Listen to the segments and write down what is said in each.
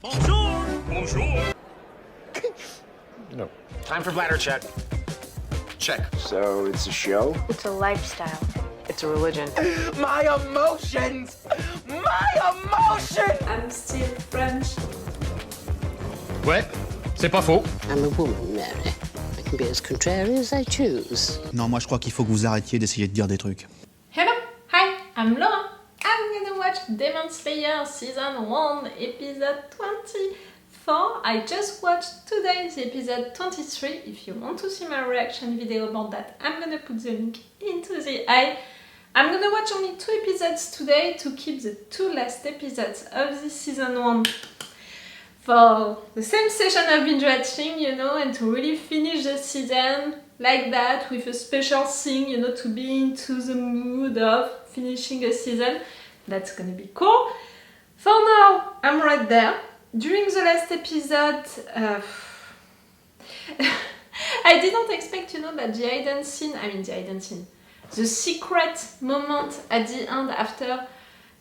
Bonjour! Bonjour! No. Time for bladder check. Check. So it's a show? It's a lifestyle. It's a religion. My emotions! My emotions! I'm still French. Ouais, c'est pas faux. I'm a woman, Mary. I can be as contrary as I choose. Non, moi je crois qu'il faut que vous arrêtiez d'essayer de dire des trucs. Hello, hi, I'm Laura. I'm gonna watch Demon Slayer Season 1, Episode 24. I just watched today's Episode 23. If you want to see my reaction video about that, I'm gonna put the link into the eye. I'm gonna watch only 2 episodes today to keep the 2 last episodes of this Season 1 for the same session I've been watching, you know, and to really finish the season like that with a special thing, you know, to be into the mood of finishing a season. That's gonna be cool. For now, I'm right there. During the last episode, I didn't expect, you know, that the secret moment at the end after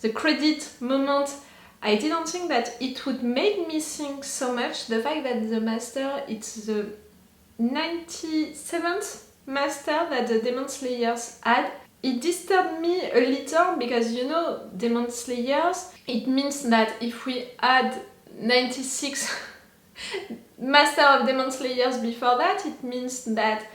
the credit moment, I didn't think that it would make me think so much. The fact that the master, it's the 97th master that the Demon Slayers had, it disturbed me a little because, you know, Demon Slayers, it means that if we add 96 master of Demon Slayers before that, it means that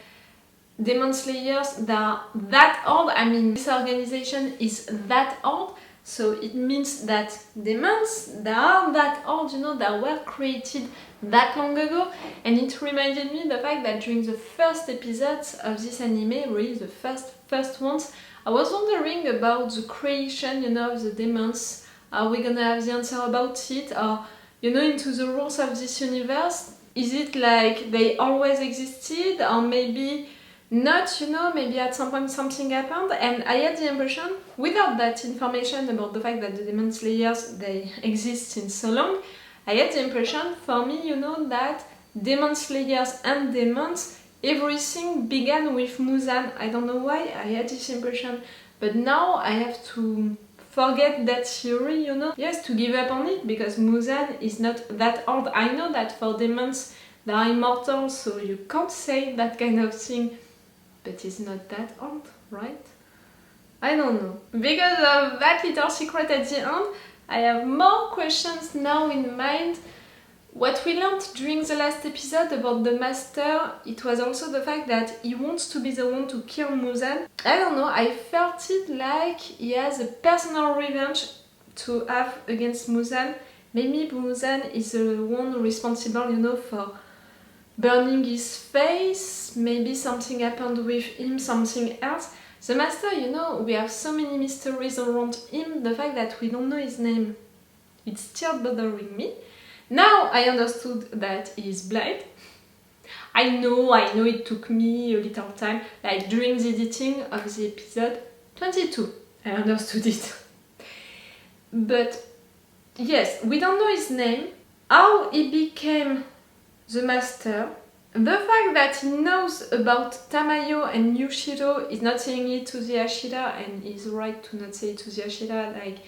Demon Slayers that are that old, I mean this organization is that old, so it means that demons that are that old, you know, that were created that long ago. And it reminded me the fact that during the first episodes of this anime, really the first ones, I was wondering about the creation, you know, of the demons. Are we gonna have the answer about it? Or, you know, into the rules of this universe? Is it like they always existed? Or maybe not, you know, maybe at some point something happened? And I had the impression, without that information about the fact that the Demon Slayers, they exist since so long, I had the impression, for me, you know, that Demon Slayers and demons, everything began with Muzan. I don't know why I had this impression, but now I have to forget that theory, you know. Yes, to give up on it, because Muzan is not that old. I know that for demons, they are immortal, so you can't say that kind of thing, but it's not that old, right? I don't know. Because of that little secret at the end, I have more questions now in mind. What we learned during the last episode about the master, it was also the fact that he wants to be the one to kill Muzan. I don't know, I felt it like he has a personal revenge to have against Muzan. Maybe Muzan is the one responsible, you know, for burning his face. Maybe something happened with him, something else. The master, you know, we have so many mysteries around him. The fact that we don't know his name, it's still bothering me. Now I understood that he is blind. I know it took me a little time, like during the editing of the episode 22, I understood it. But yes, we don't know his name, how he became the master. The fact that he knows about Tamayo and Yushiro is not saying it to the Hashira, and he's right to not say it to the Hashira, like,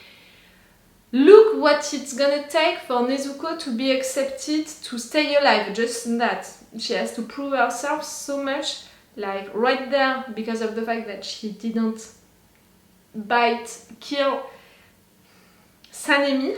look what it's gonna take for Nezuko to be accepted to stay alive, just that. She has to prove herself so much, like right there, because of the fact that she didn't kill Sanemi.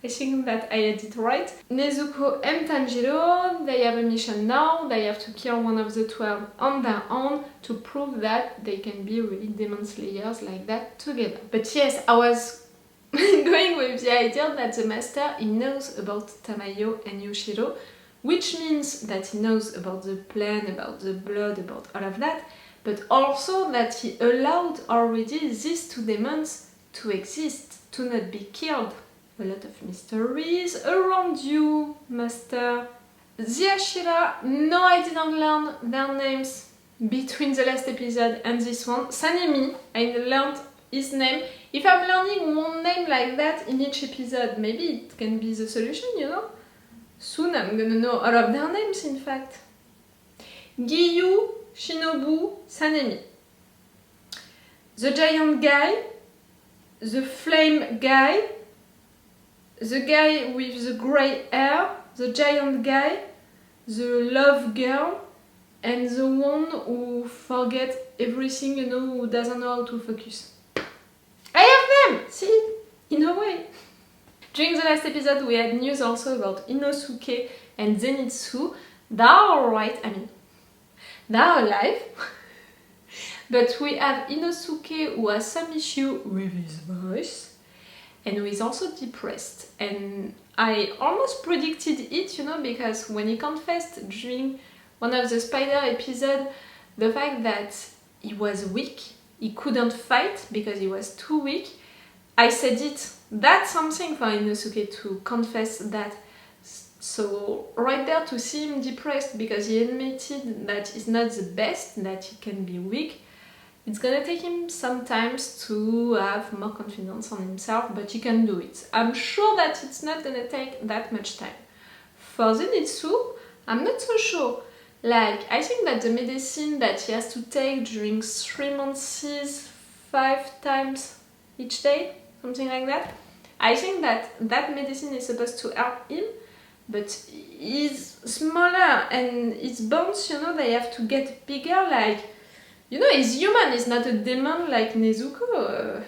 I think that I had it right. Nezuko and Tanjiro, they have a mission now. They have to kill one of the 12 on their own to prove that they can be really Demon Slayers like that together. But yes, I was going with the idea that the master, he knows about Tamayo and Yushiro, which means that he knows about the plan, about the blood, about all of that, but also that he allowed already these 2 demons to exist, to not be killed. A lot of mysteries around you, master. The Hashira, no, I didn't learn their names between the last episode and this one. Sanemi, I learned his name. If I'm learning one name like that in each episode, maybe it can be the solution, you know? Soon I'm gonna know all of their names, in fact. Giyu, Shinobu, Sanemi. The giant guy, the flame guy, the guy with the grey hair, the giant guy, the love girl, and the one who forgets everything, you know, who doesn't know how to focus. I have them! See? In a way. During the last episode we had news also about Inosuke and Zenitsu. They are alright, I mean, they are alive. But we have Inosuke who has some issue with his voice and who is also depressed. And I almost predicted it, you know, because when he confessed during one of the spider episodes the fact that he was weak, he couldn't fight because he was too weak, I said it. That's something for Inosuke to confess that. So right there to see him depressed because he admitted that he's not the best, that he can be weak, it's gonna take him some time to have more confidence on himself, but he can do it. I'm sure that it's not gonna take that much time. For Zenitsu, I'm not so sure. Like, I think that the medicine that he has to take during 3 months, 5 times each day, something like that, I think that that medicine is supposed to help him, but he's smaller and his bones, you know, they have to get bigger, like, you know, he's human, he's not a demon like Nezuko.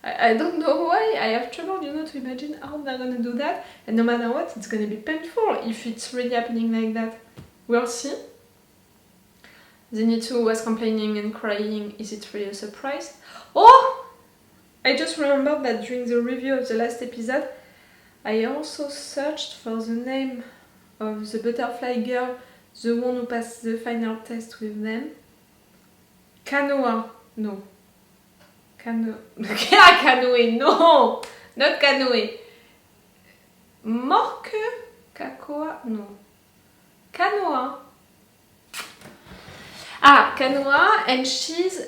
I don't know why, I have trouble, you know, to imagine how they're gonna do that, and no matter what, it's gonna be painful if it's really happening like that. We'll see. Zenitsu was complaining and crying, is it really a surprise? Oh! I just remembered that during the review of the last episode, I also searched for the name of the butterfly girl, the one who passed the final test with them. Kanao. No. Kanoe, no! Not Kanoe. Morke? Kakoa? No. Kanoa. Ah, Kanoa, and she's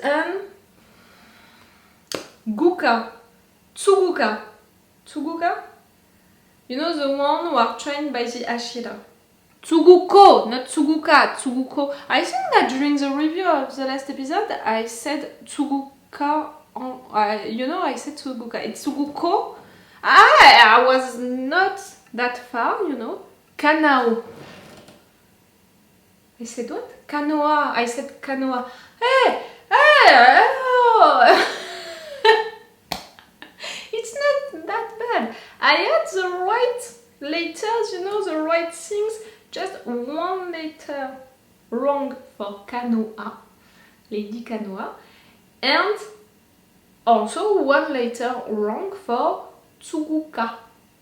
Guka. Tsuguka. Tsuguka? You know, the one who are trained by the Hashira. Tsuguko, not Tsuguka, Tsuguko. I think that during the review of the last episode, I said Tsuguka. You know, I said Tsuguka. It's Tsuguko. I was not that far, you know. Kanao. I said what? Kanoa. I said Kanoa. Hey! Oh. It's not that bad. I had the right letters, you know, the right things. Just one letter wrong for Kanoa, Lady Kanoa, and also one letter wrong for Tsuguka.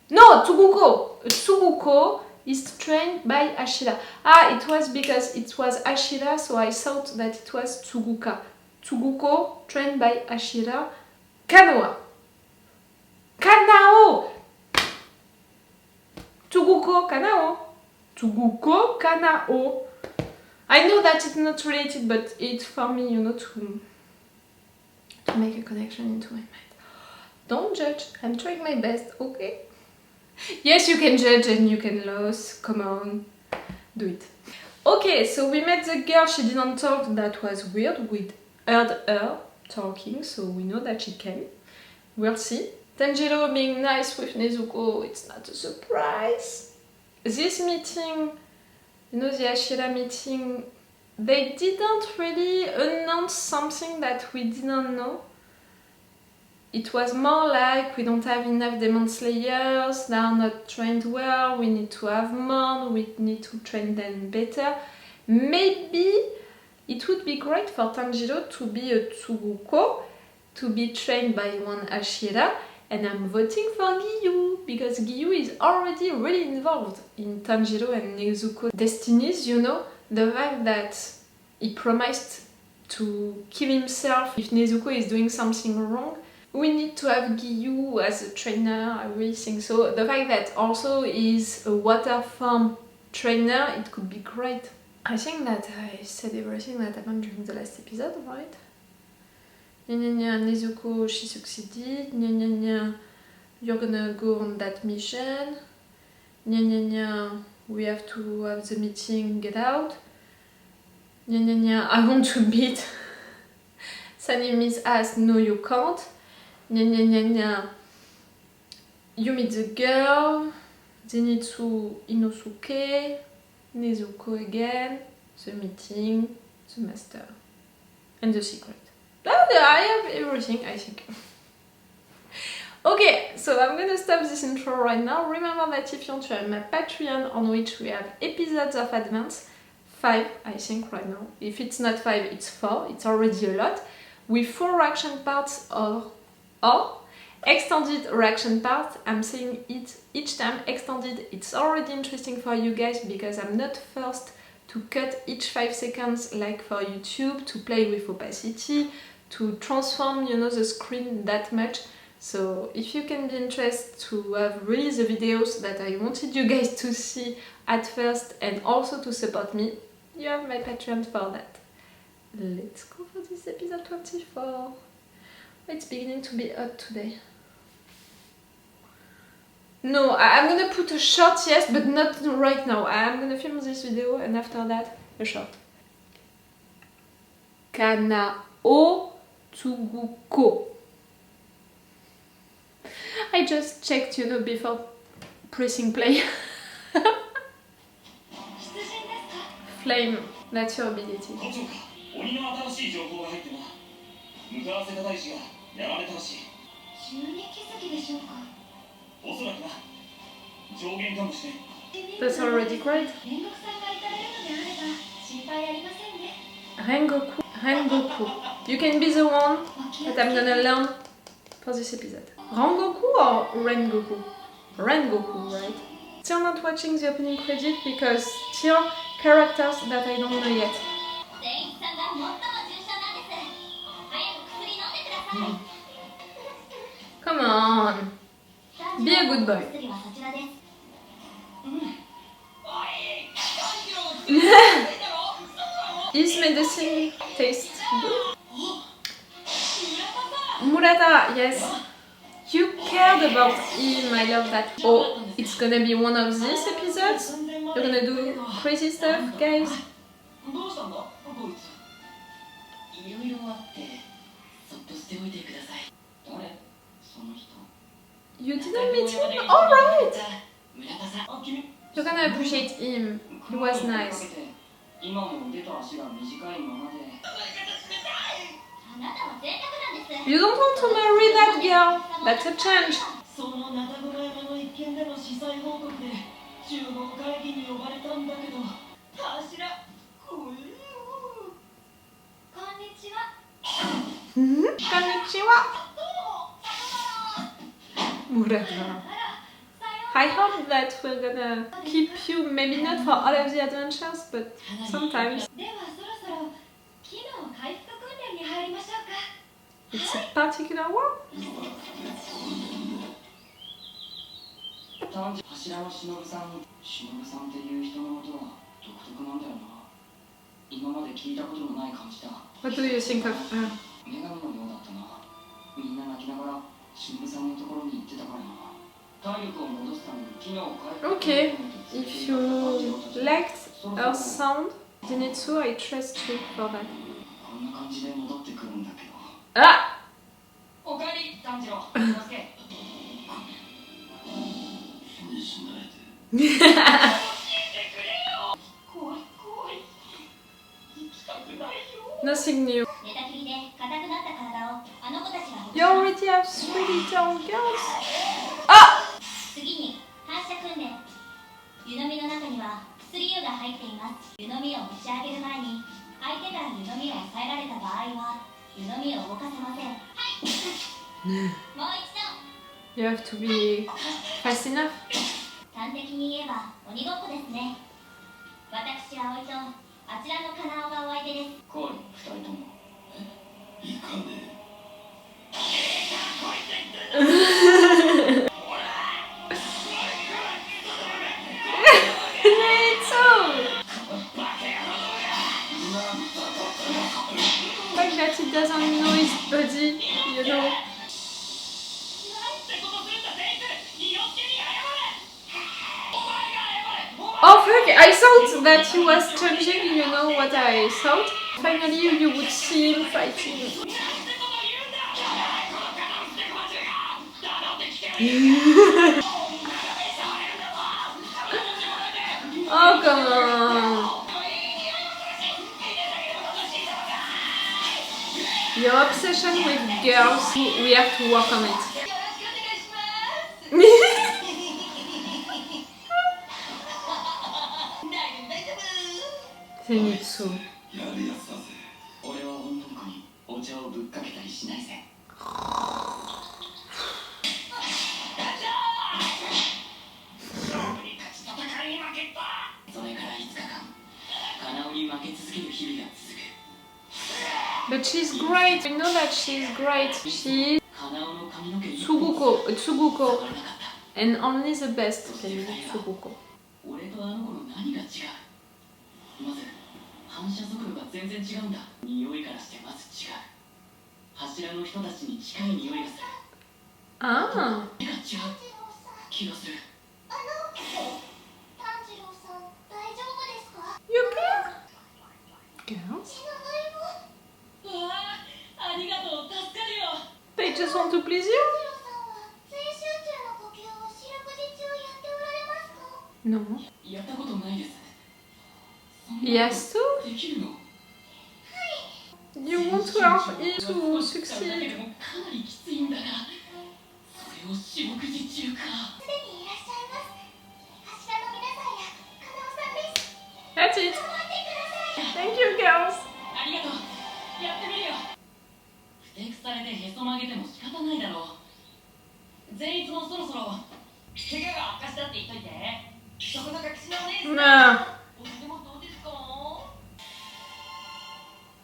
No, Tsuguko. Tsuguko is trained by Hashira. Ah, it was because it was Hashira, so I thought that it was Tsuguka. Tsuguko, trained by Hashira. Kanoa. Kanao! Tsuguko Kanao. Tsuguko Kanao. I know that it's not related, but it's for me, you know, to make a connection into my mind. Don't judge, I'm trying my best, okay? Yes, you can judge and you can lose, come on, do it. Okay, so we met the girl, she didn't talk, that was weird, we heard her talking, so we know that she can. We'll see. Tanjiro being nice with Nezuko, it's not a surprise. This meeting, you know, the Hashira meeting, they didn't really announce something that we didn't know. It was more like we don't have enough Demon Slayers, they are not trained well, we need to have more, we need to train them better. Maybe it would be great for Tanjiro to be a Tsuguko, to be trained by one Hashira, and I'm voting for Giyu, because Giyu is already really involved in Tanjiro and Nezuko destinies, you know, the fact that he promised to kill himself if Nezuko is doing something wrong. We need to have Giyu as a trainer, I really think so. The fact that also is a water form trainer, it could be great. I think that I said everything that happened during the last episode, right? Nezuko, she succeeded. You're gonna go on that mission. We have to have the meeting, get out. I want to beat Sanemi's ass, no you can't. You meet the girl, Zenitsu, Inosuke, Nezuko again, the meeting, the master, and the secret. I have everything, I think. Okay, so I'm gonna stop this intro right now. Remember that if you want to have my Patreon, on which we have episodes of advance, 5 I think right now. If it's not 5, it's 4, it's already a lot. With 4 reaction parts or extended reaction parts. I'm saying it each time extended. It's already interesting for you guys because I'm not forced to cut each 5 seconds like for YouTube, to play with opacity, to transform, you know, the screen that much. So if you can be interested to have really the videos that I wanted you guys to see at first and also to support me, you have my Patreon for that. Let's go for this episode 24. It's beginning to be hot today. No, I'm gonna put a short, yes, but not right now. I'm gonna film this video and after that, a short. Kanao Tsuguko. I just checked, you know, before pressing play. Flame, that's your ability. That's already great. Rengoku. You can be the one that I'm gonna learn for this episode. Rengoku or Rengoku? Rengoku, right? Still not watching the opening credit because still characters that I don't know yet. Come on, be a good boy. Is medicine taste good? Murata, yes. You cared about him, I love that. Oh, it's gonna be one of these episodes? You're gonna do crazy stuff, guys? You didn't meet him? Alright! You're gonna appreciate him. He was nice. You don't want to marry that girl. That's a change. Konnichiwa. Murata. I hope that we're gonna keep you, maybe not for all of the adventures, but sometimes. It's a particular one? What do you think of her? Okay, if you liked her sound, Zenitsu, I trust you for that. Ah! Nothing new. You already have 3 little girls? Ah! You have to be fast enough. Like that he doesn't know his body, you know. Oh fuck, I thought that he was changing, you know what I thought? Finally you would see him fighting. Oh, come on! Your obsession with girls, we have to work on it. Zenitsu. But she's great. I know that she's great. She's Tsuguko, and only the best can be Tsuguko. 反射速度が全然違うんだ。匂いからしてまず違う。柱の人たちに近い匂いがする。Ah. 目が違う気がする。炭治郎さん、大丈夫ですか？ You okay? Girls? 血の具合も。うわあ、ありがとう、助かるよ。 They just want to please you? 炭治郎さんは全集中の呼吸を四六時中やっておられますか？ No. やったことないです。Yes, too? できるの？ You want to help him to succeed. かなりきついんだが、それを四六時中か。すでにいらっしゃいます。柱の皆さんやカナオさんです。 That's it. 頑張ってください。 Thank you, girls. ありがとう。やってみるよ。ふてくされてへそ曲げても仕方ないだろう。善逸もそろそろ怪我が悪化したって言っといて。そこの隠しのお姉さん。 Nah. お酒もどうですか？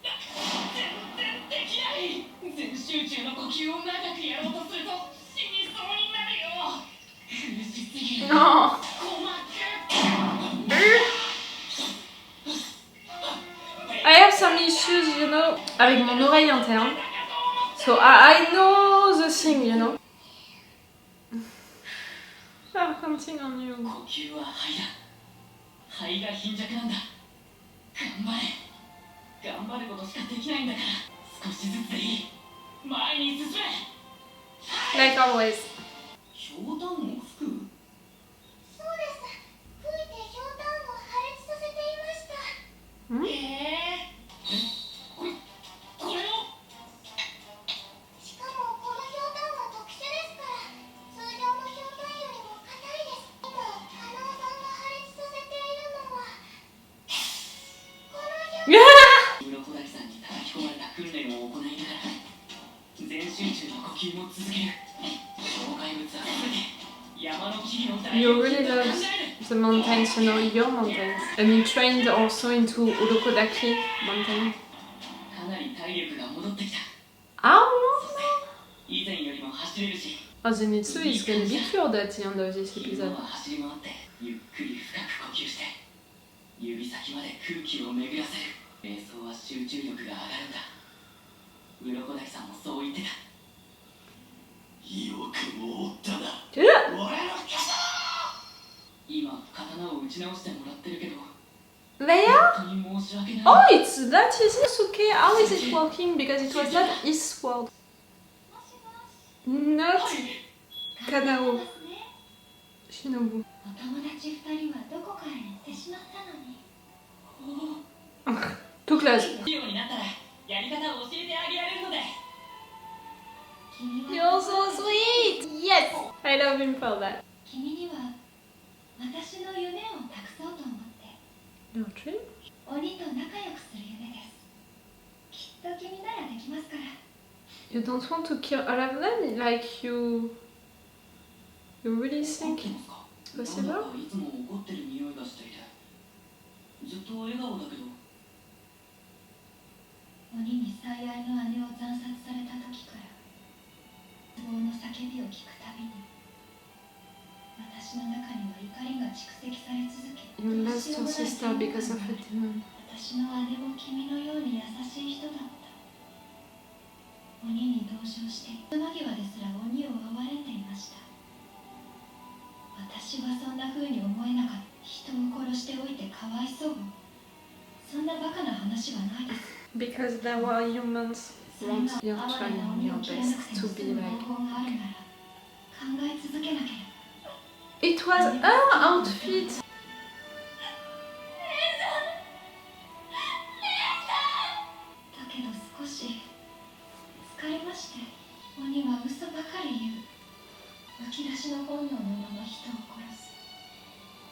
全然できない。全集中の呼吸を長くやろうとすると死にそうになるよ。苦しすぎる。 No. 鼓膜。 I have some issues, you know, avec mon oreille interne. So I know the thing, you know. I'm counting on you. 呼吸は肺だ。肺が貧弱なんだ。頑張れ。頑張ることしかできないんだから、少しずつでいい。前に進め。 Like always. ひょうたんを吹く？そうです。吹いてひょうたんを破裂させていました。これを？しかもこのひょうたんは特殊ですから、通常のひょうたんよりも硬いです。今、カナオさんが破裂させているのは、このひょうたん。鱗滝さんに叩き込まれた訓練を行いながら全集中の呼吸も続ける。障害物は全て山の木々の大 You を really 考 love える。 the mountains, you know, your mountains. And you trained also into Urokodaki mountain. かなり体力が戻ってきた。 How long? 以前よりも走れるし。 Oh, Zenitsu is gonna be cured at the end of this 今 episode. は走り回ってゆっくり深く呼吸して指先まで空気を巡らせる。瞑想は集中力が上がるんだ。鱗滝さんもそう言ってた。よくもおったな。 Yeah. 俺の今刀を打ち直してもらってるけど Leia? 本当に申し訳ない。 Oh, it's that is Inosuke. How is it working? Because it was not his sword. Not Kanao. Shinobu. お友達2人はどこかへ行ってしまったのに。 Too close. ようになったらやり方を教えてあげられるので。君は You're so sweet. Yes. I love him for that. 君には私の夢を託そうと思って。 Your dream? 鬼と仲良くする夢です。きっと君ならできますから。 You don't want to kill all of them? Like you really think it's なん possible? だかいつも怒ってる匂いがしていてずっと笑顔だけど。鬼に最愛の姉を惨殺された時から絶望の叫びを聞くたびに私の中には怒りが蓄積され続け、 You lost your sister because of a demon. 私の姉も君のように優しい人だった。鬼に同情して間際ですら鬼を憐れんでいました。私はそんな風に思えなかった。人を殺しておいてかわいそう。そんなバカな話はないです。 Because there were humans. Once you're trying your best to be like え続けなければ。 It was her outfit. だけど少し疲れまして、鬼は嘘ばかり言う。むき出しの本能のまま人を殺す。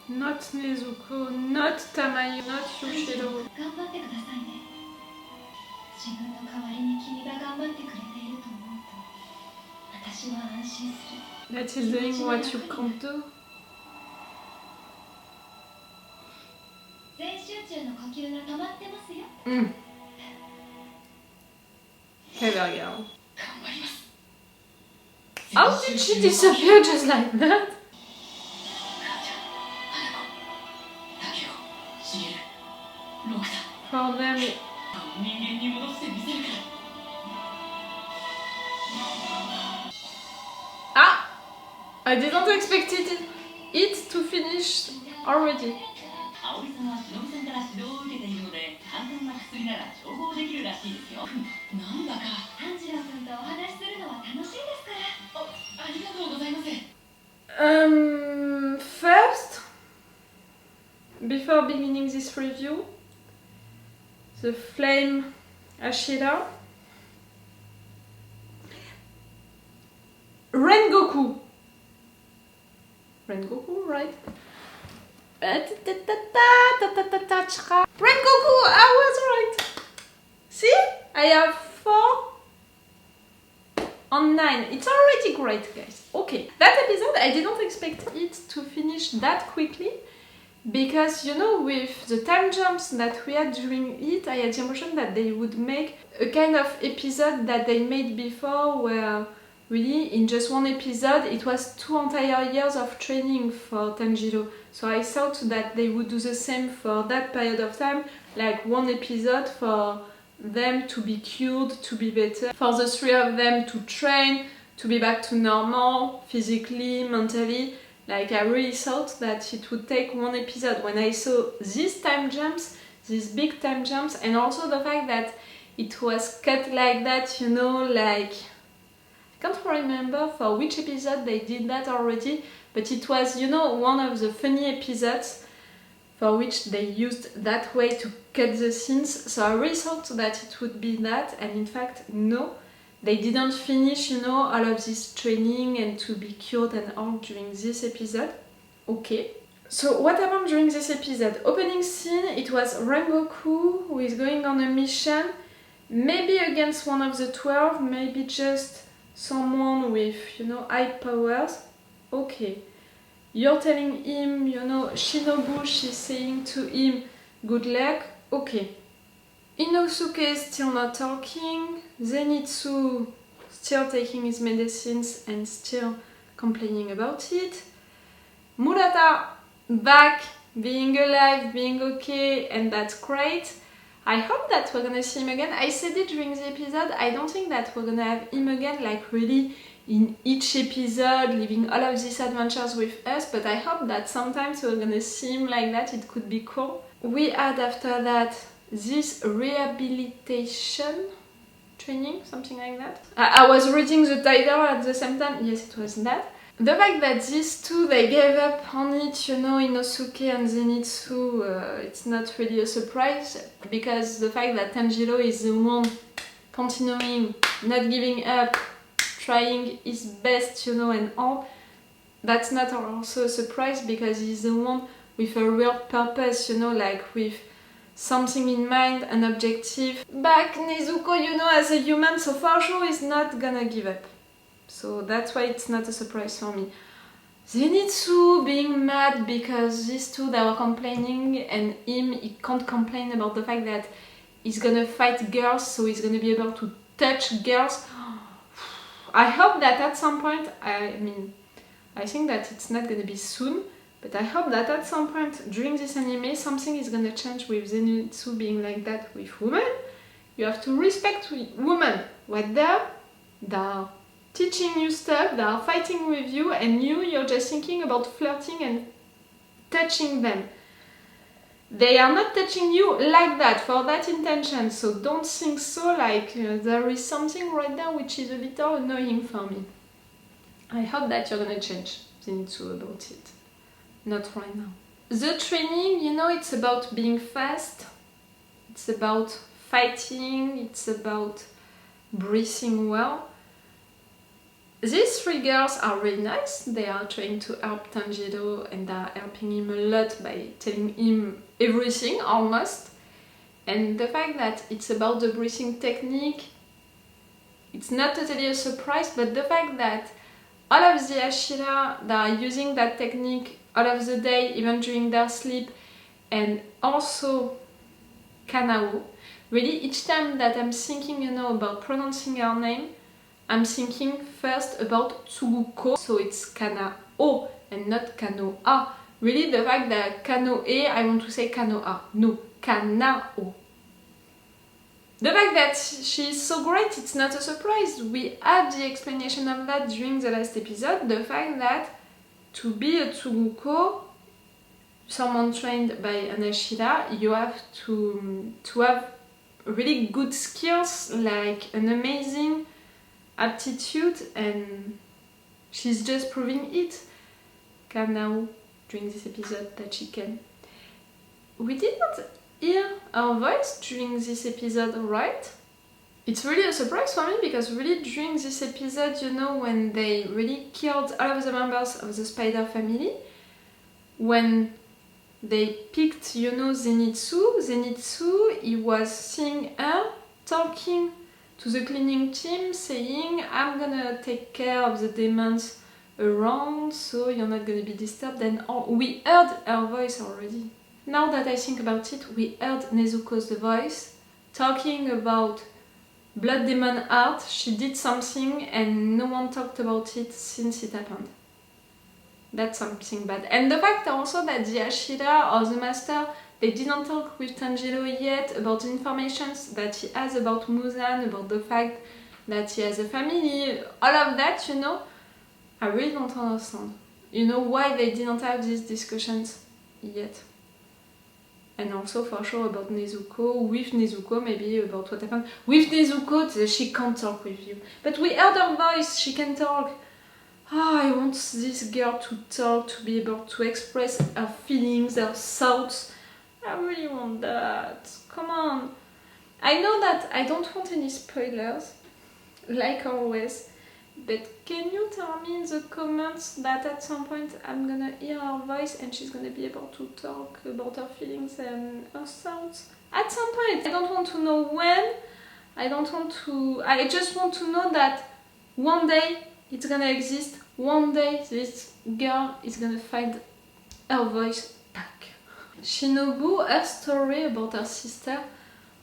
Not Nezuko, not Tamayo, not Yoshiro. 頑張ってくださいね。自分の代わりに君が頑張ってくれていると思うと、私は安心する。 That is doing what you can't do. 全集中の呼吸が止まってますよ。Clever girl. 頑張ります。 How did she disappear just like that? 母ちゃん、花子、竹雄、茂、六太。 For them. 人間に戻してみせるから。 Ah! I didn't expect it to finish already. 葵さんは忍さんから指導を受けているので、簡単な薬なら調合できるらしいですよ。なんだか。炭治郎君とお話しするのは楽しいですから。ありがとうございます。First, before beginning this review, the flame Hashira. Rengoku, right? Rengoku, I was right. See? I have 4 on 9. It's already great, guys. Okay. That episode, I didn't expect it to finish that quickly. Because, you know, with the time jumps that we had during it, I had the impression that they would make a kind of episode that they made before where really in just one episode it was 2 entire years of training for Tanjiro. So I thought that they would do the same for that period of time, like 1 episode for them to be cured, to be better, for the 3 of them to train, to be back to normal, physically, mentally. Like I really thought that it would take 1 episode. When I saw these time jumps, these big time jumps, and also the fact that it was cut like that, you know, like I can't remember for which episode they did that already, but it was, you know, one of the funny episodes for which they used that way to cut the scenes. So I really thought that it would be that, and in fact, no. They didn't finish, you know, all of this training and to be cured and all during this episode. Okay. So what happened during this episode? Opening scene, it was Rengoku who is going on a mission, maybe against one of the 12, maybe just someone with, you know, high powers. Okay. You're telling him, you know, Shinobu, she's saying to him, good luck. Okay. Inosuke is still not talking. Zenitsu still taking his medicines and still complaining about it. Murata back, being alive, being okay, and that's great. I hope that we're gonna see him again. I said it during the episode, I don't think that we're gonna have him again, like really in each episode, living all of these adventures with us, but I hope that sometimes we're gonna see him like that, it could be cool. We had after that this rehabilitation training, something like that. I was reading the title at the same time, yes, it was that. The fact that these 2, they gave up on it, you know, Inosuke and Zenitsu, it's not really a surprise, because the fact that Tanjiro is the one continuing, not giving up, trying his best, you know, and all, that's not also a surprise, because he's the one with a real purpose, you know, like with something in mind, an objective. Back Nezuko, you know, as a human, so for sure he's not gonna give up. So that's why it's not a surprise for me. Zenitsu being mad because these 2, they were complaining, and he can't complain about the fact that he's gonna fight girls, so he's gonna be able to touch girls. I hope that at some point, I think that it's not gonna be soon, but I hope that at some point during this anime something is gonna change with Zenitsu being like that with women. You have to respect women. What they're teaching you stuff, they're fighting with you, and you're just thinking about flirting and touching them. They are not touching you like that, for that intention, so don't think so, like there is something right there which is a little annoying for me. I hope that you're gonna change Zenitsu about it. Not right now. The training, you know, it's about being fast, it's about fighting, it's about breathing well. These three girls are really nice. They are trying to help Tanjiro and are helping him a lot by telling him everything, almost. And the fact that it's about the breathing technique, it's not totally a surprise, but the fact that all of the Hashiras that are using that technique all of the day, even during their sleep, and also Kanao, really each time that I'm thinking, you know, about pronouncing her name, I'm thinking first about Tsuguko, so it's Kanao and not Kanoa. Really the fact that Kanoe, I want to say Kanoa. No, Kanao. The fact that she's so great, it's not a surprise. We had the explanation of that during the last episode. The fact that to be a Tsuguko, someone trained by an Hashira, you have to have really good skills, like an amazing aptitude, and she's just proving it. Kanao, during this episode, that she can. We did not hear her voice during this episode, right? It's really a surprise for me, because really during this episode, you know, when they really killed all of the members of the Spider family, when they picked, you know, Zenitsu, he was seeing her talking to the cleaning team, saying, I'm gonna take care of the demons around, so you're not gonna be disturbed, and we heard her voice already. Now that I think about it, we heard Nezuko's voice talking about Blood Demon Art. She did something and no one talked about it since it happened. That's something bad. And the fact also that the Hashira or the Master, they didn't talk with Tanjiro yet about the information that he has about Muzan, about the fact that he has a family, all of that, you know, I really don't understand. You know why they didn't have these discussions yet. And also for sure about Nezuko, with Nezuko maybe about what happened. With Nezuko, she can't talk with you. But we heard her voice, she can talk. I want this girl to talk, to be able to express her feelings, her thoughts. I really want that. Come on. I know that I don't want any spoilers, like always. But can you tell me in the comments that at some point I'm gonna hear her voice and she's gonna be able to talk about her feelings and her thoughts? At some point. I don't want to know when. I just want to know that one day it's gonna exist. One day this girl is gonna find her voice back. Shinobu, her story about her sister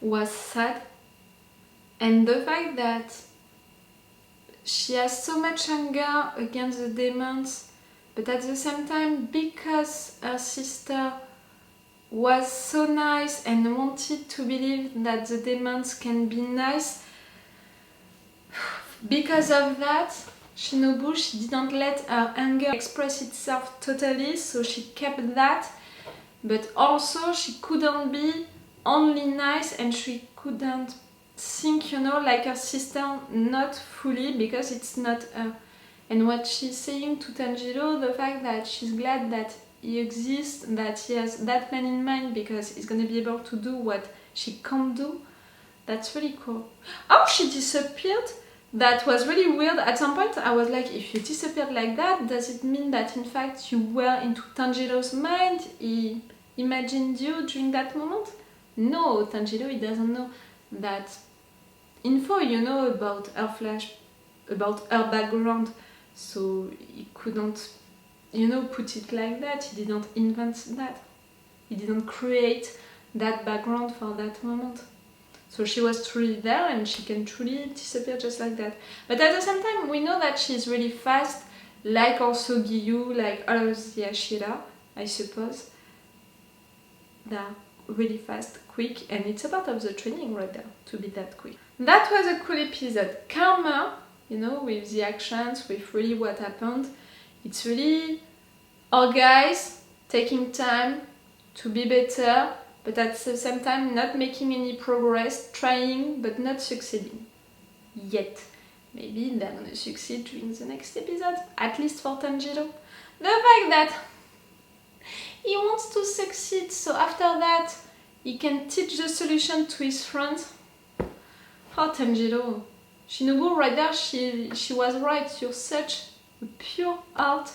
was sad. And the fact that she has so much anger against the demons, but at the same time, because her sister was so nice and wanted to believe that the demons can be nice, because of that, Shinobu, she didn't let her anger express itself totally, so she kept that, but also she couldn't be only nice and she couldn't think, you know, like her sister, not fully, because it's not her. And what she's saying to Tanjiro, the fact that she's glad that he exists, that he has that man in mind because he's gonna be able to do what she can't do, that's really cool. How she disappeared, that was really weird. At some point I was like, if you disappeared like that, does it mean that in fact you were into Tanjiro's mind? He imagined you during that moment? No, Tanjiro, he doesn't know that info, you know, about her about her background, so he couldn't, you know, put it like that. He didn't invent that. He didn't create that background for that moment. So she was truly there and she can truly disappear just like that. But at the same time, we know that she's really fast, like also Giyu, like all of the Hashira, I suppose. They're really fast, quick, and it's a part of the training right there, to be that quick. That was a cool episode. Calmer, you know, with the actions, with really what happened. It's really our guys taking time to be better, but at the same time not making any progress, trying but not succeeding. Yet. maybe they're gonna succeed during the next episode, at least for Tanjiro. The fact that he wants to succeed, so after that he can teach the solution to his friends. Oh, Tanjiro. Shinobu, right there, she was right. You're such a pure heart.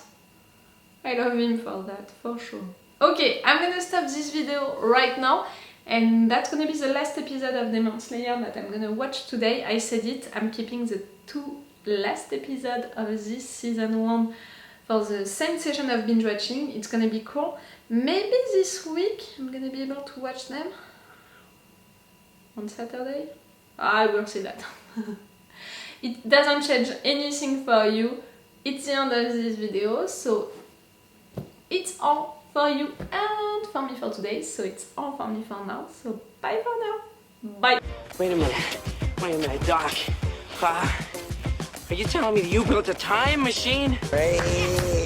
I love him for that, for sure. Okay, I'm gonna stop this video right now, and that's gonna be the last episode of Demon Slayer that I'm gonna watch today. I said it, I'm keeping the 2 last episodes of this season 1 for the same session of binge watching. It's gonna be cool. Maybe this week I'm gonna be able to watch them on Saturday. I will see that. It doesn't change anything for you. It's the end of this video, so it's all for you and for me for today. So it's all for me for now. So bye for now. Bye. Wait a minute, Doc. Are you telling me that you built a time machine? Hey.